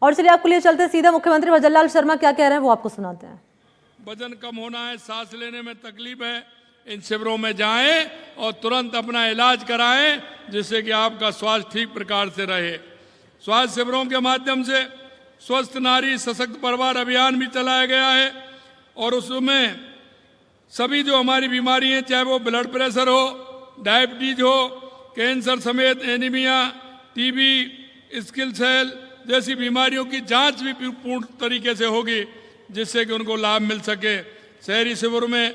और चलिए आपको लिए चलते सीधा मुख्यमंत्री भजनलाल शर्मा क्या कह रहे हैं वो आपको सुनाते हैं। वजन कम होना है, सांस लेने में तकलीफ है, इन शिविरों में जाएं और तुरंत अपना इलाज कराएं जिससे कि आपका स्वास्थ्य ठीक प्रकार से रहे। स्वास्थ्य शिविरों के माध्यम से स्वस्थ नारी सशक्त परिवार अभियान भी चलाया गया है और उसमें सभी जो हमारी बीमारी हैं, चाहे वो ब्लड प्रेशर हो, डायबिटीज हो, कैंसर समेत एनीमिया, टीबी, स्किल सेल जैसी बीमारियों की जांच भी पूर्ण तरीके से होगी जिससे कि उनको लाभ मिल सके। शहरी शिविर में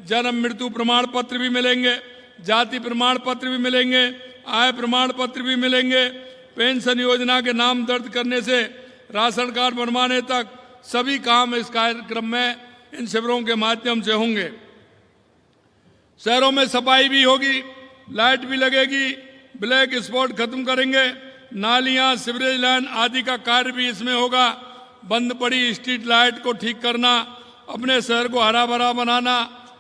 जन्म मृत्यु प्रमाण पत्र भी मिलेंगे, जाति प्रमाण पत्र भी मिलेंगे, आय प्रमाण पत्र भी मिलेंगे। पेंशन योजना के नाम दर्ज करने से राशन कार्ड बनवाने तक सभी काम इस कार्यक्रम में इन शिविरों के माध्यम से होंगे। शहरों में सफाई भी होगी, लाइट भी लगेगी, ब्लैक स्पॉट खत्म करेंगे, नालियां, सीवरेज लाइन आदि का कार्य भी इसमें होगा। बंद पड़ी स्ट्रीट लाइट को ठीक करना, अपने शहर को हरा भरा बनाना,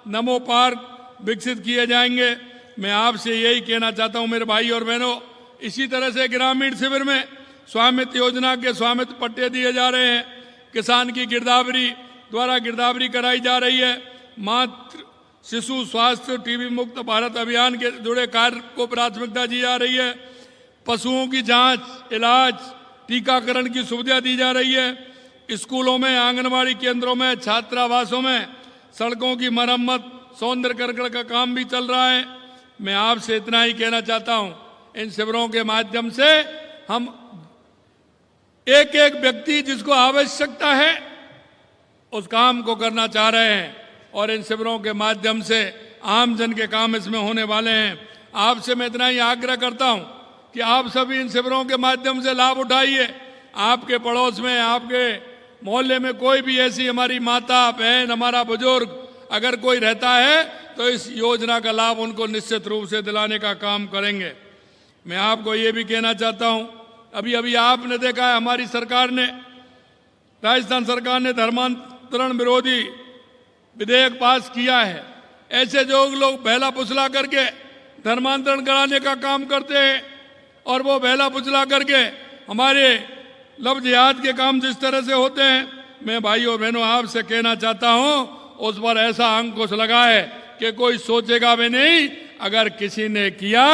नमो पार्क विकसित किए जाएंगे। मैं आपसे यही कहना चाहता हूं मेरे भाई और बहनों, इसी तरह से ग्रामीण शिविर में स्वामित्व योजना के स्वामित्व पट्टे दिए जा रहे हैं, किसान की गिरदावरी द्वारा गिरदावरी कराई जा रही है, मातृ शिशु स्वास्थ्य टीबी मुक्त भारत अभियान के जुड़े कार्य को प्राथमिकता दी जा रही है, पशुओं की जांच, इलाज, टीकाकरण की सुविधा दी जा रही है, स्कूलों में, आंगनबाड़ी केंद्रों में, छात्रावासों में सड़कों की मरम्मत, सौंदर्यीकरण का काम भी चल रहा है। मैं आपसे इतना ही कहना चाहता हूं, इन शिविरों के माध्यम से हम एक एक व्यक्ति जिसको आवश्यकता है उस काम को करना चाह रहे हैं और इन शिविरों के माध्यम से आम जन के काम इसमें होने वाले हैं। आपसे मैं इतना ही आग्रह करता हूं कि आप सभी इन शिविरों के माध्यम से लाभ उठाइए। आपके पड़ोस में, आपके मोहल्ले में कोई भी ऐसी हमारी माता, बहन, हमारा बुजुर्ग अगर कोई रहता है तो इस योजना का लाभ उनको निश्चित रूप से दिलाने का काम करेंगे। मैं आपको ये भी कहना चाहता हूं, अभी अभी आपने देखा है हमारी सरकार ने, राजस्थान सरकार ने धर्मांतरण विरोधी विधेयक पास किया है। ऐसे जो लोग बहला फुसला करके धर्मांतरण कराने का काम करते हैं और वो बहला फुसला करके हमारे लव जिहाद के काम जिस तरह से होते हैं, मैं भाइयों बहनों आपसे कहना चाहता हूं उस पर ऐसा अंकुश लगाए कि कोई सोचेगा भी नहीं, अगर किसी ने किया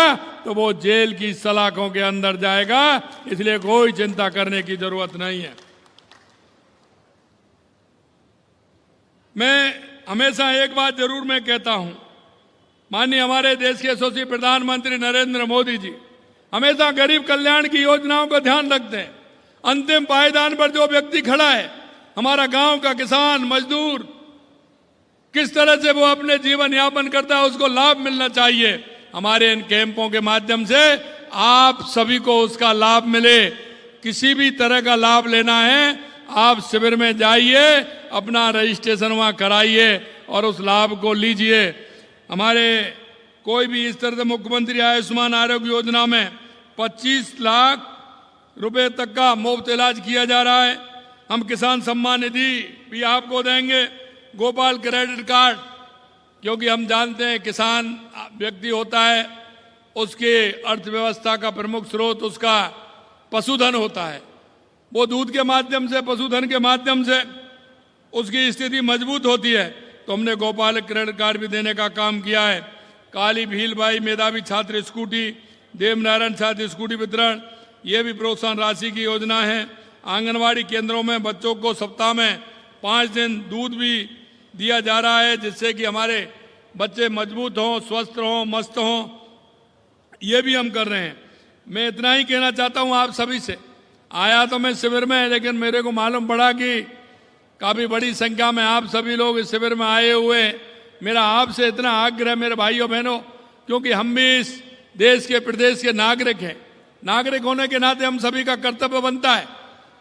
तो वो जेल की सलाखों के अंदर जाएगा, इसलिए कोई चिंता करने की जरूरत नहीं है। मैं हमेशा एक बात जरूर मैं कहता हूं, माननीय हमारे देश के यशस्वी प्रधानमंत्री नरेंद्र मोदी जी हमेशा गरीब कल्याण की योजनाओं का ध्यान रखते हैं। अंतिम पायदान पर जो व्यक्ति खड़ा है, हमारा गांव का किसान, मजदूर, किस तरह से वो अपने जीवन यापन करता है उसको लाभ मिलना चाहिए। हमारे इन कैंपों के माध्यम से आप सभी को उसका लाभ मिले। किसी भी तरह का लाभ लेना है, आप शिविर में जाइए, अपना रजिस्ट्रेशन वहां कराइए और उस लाभ को लीजिए। हमारे कोई भी इस तरह से मुख्यमंत्री आयुष्मान आरोग्य योजना में 25 लाख रुपए तक का मुफ्त इलाज किया जा रहा है। हम किसान सम्मान निधि भी आपको देंगे, गोपाल क्रेडिट कार्ड, क्योंकि हम जानते हैं किसान व्यक्ति होता है, उसके अर्थव्यवस्था का प्रमुख स्रोत उसका पशुधन होता है। वो दूध के माध्यम से, पशुधन के माध्यम से उसकी स्थिति मजबूत होती है, तो हमने गोपाल क्रेडिट कार्ड भी देने का काम किया है। काली भीलबाई मेधावी छात्र स्कूटी, देवनारायण छात्र स्कूटी वितरण, ये भी प्रोत्साहन राशि की योजना है। आंगनवाड़ी केंद्रों में बच्चों को सप्ताह में 5 दिन दूध भी दिया जा रहा है जिससे कि हमारे बच्चे मजबूत हों, स्वस्थ हों, मस्त हों, ये भी हम कर रहे हैं। मैं इतना ही कहना चाहता हूं आप सभी से, आया तो मैं शिविर में, लेकिन मेरे को मालूम पड़ा कि काफी बड़ी संख्या में आप सभी लोग इस शिविर में आए हुए। मेरा आपसे इतना आग्रह मेरे भाइयों बहनों, क्योंकि हम भी इस देश के प्रदेश के नागरिक हैं, नागरिक होने के नाते हम सभी का कर्तव्य बनता है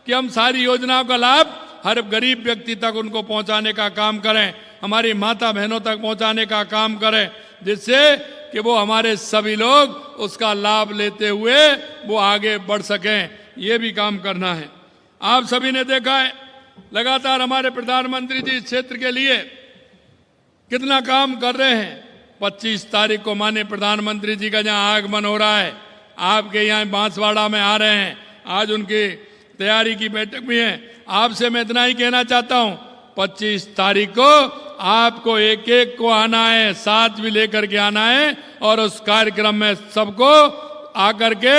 कि हम सारी योजनाओं का लाभ हर गरीब व्यक्ति तक उनको पहुंचाने का काम करें, हमारी माता बहनों तक पहुंचाने का काम करें, जिससे कि वो हमारे सभी लोग उसका लाभ लेते हुए वो आगे बढ़ सकें। ये भी काम करना है। आप सभी ने देखा है लगातार हमारे प्रधानमंत्री जी इस क्षेत्र के लिए कितना काम कर रहे हैं। 25 तारीख को माननीय प्रधानमंत्री जी का जहां आगमन हो रहा है, आपके यहाँ बांसवाड़ा में आ रहे हैं। आज उनकी तैयारी की बैठक भी है। आपसे मैं इतना ही कहना चाहता हूं, 25 तारीख को आपको एक एक को आना है, साथ भी लेकर के आना है और उस कार्यक्रम में सबको आकर के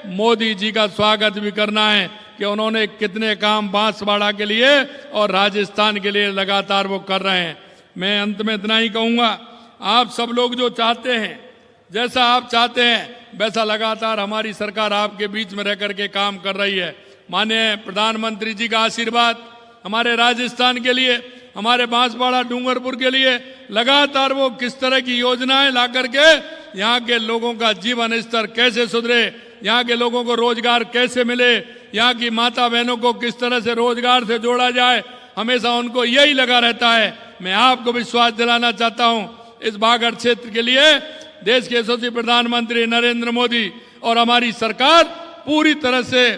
मोदी जी का स्वागत भी करना है कि उन्होंने कितने काम बांसवाड़ा के लिए और राजस्थान के लिए लगातार वो कर रहे हैं। मैं अंत में इतना ही कहूंगा, आप सब लोग जो चाहते हैं, जैसा आप चाहते हैं वैसा लगातार हमारी सरकार आपके बीच में रह करके काम कर रही है। माननीय प्रधानमंत्री जी का आशीर्वाद हमारे राजस्थान के लिए, हमारे बांसवाड़ा डूंगरपुर के लिए लगातार वो किस तरह की योजनाएं ला करके यहाँ के लोगों का जीवन स्तर कैसे सुधरे, यहाँ के लोगों को रोजगार कैसे मिले, यहाँ की माता बहनों को किस तरह से रोजगार से जोड़ा जाए, हमेशा उनको यही लगा रहता है। मैं आपको विश्वास दिलाना चाहता हूँ, इस बागड़ क्षेत्र के लिए देश के यशस्वी प्रधानमंत्री नरेंद्र मोदी और हमारी सरकार पूरी तरह से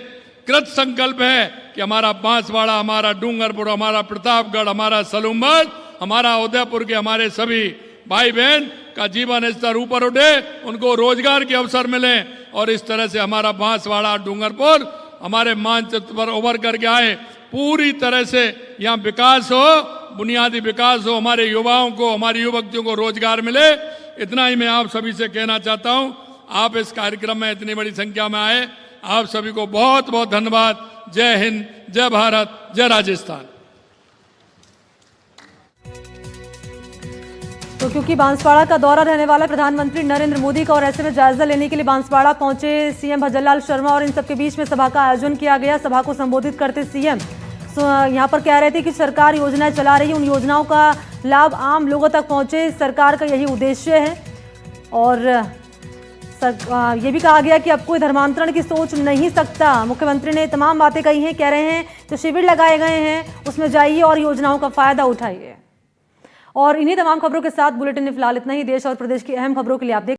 कृत संकल्प है कि हमारा बांसवाड़ा, हमारा डूंगरपुर, हमारा प्रतापगढ़, हमारा सलूमगढ़, हमारा उदयपुर के हमारे सभी भाई बहन का जीवन स्तर ऊपर उठे, उनको रोजगार के अवसर मिले और इस तरह से हमारा बांसवाड़ा डूंगरपुर हमारे मानचित्र पर उभर करके आए। पूरी तरह से यहाँ विकास हो, बुनियादी विकास हो, हमारे युवाओं को, हमारी युवतियों को रोजगार मिले। इतना ही मैं आप सभी से कहना चाहता हूँ। आप इस कार्यक्रम में इतनी बड़ी संख्या में आए, आप सभी को बहुत बहुत धन्यवाद। जय हिंद, जय भारत, जय राजस्थान। तो क्योंकि बांसवाड़ा का दौरा रहने वाला प्रधानमंत्री नरेंद्र मोदी का और ऐसे में जायजा लेने के लिए बांसवाड़ा पहुंचे सीएम भजनलाल शर्मा और इन सबके बीच में सभा का आयोजन किया गया। सभा को संबोधित करते सीएम यहाँ पर कह रहे थे कि सरकार योजनाएं चला रही है, उन योजनाओं का लाभ आम लोगों तक पहुंचे, सरकार का यही उद्देश्य है। और ये भी कहा गया कि अब कोई धर्मांतरण की सोच नहीं सकता। मुख्यमंत्री ने तमाम बातें कही हैं, कह रहे हैं जो शिविर लगाए गए हैं उसमें जाइए और योजनाओं का फायदा उठाइए। और इन्हीं तमाम खबरों के साथ बुलेटिन में फिलहाल इतना ही। देश और प्रदेश की अहम खबरों के लिए आप देख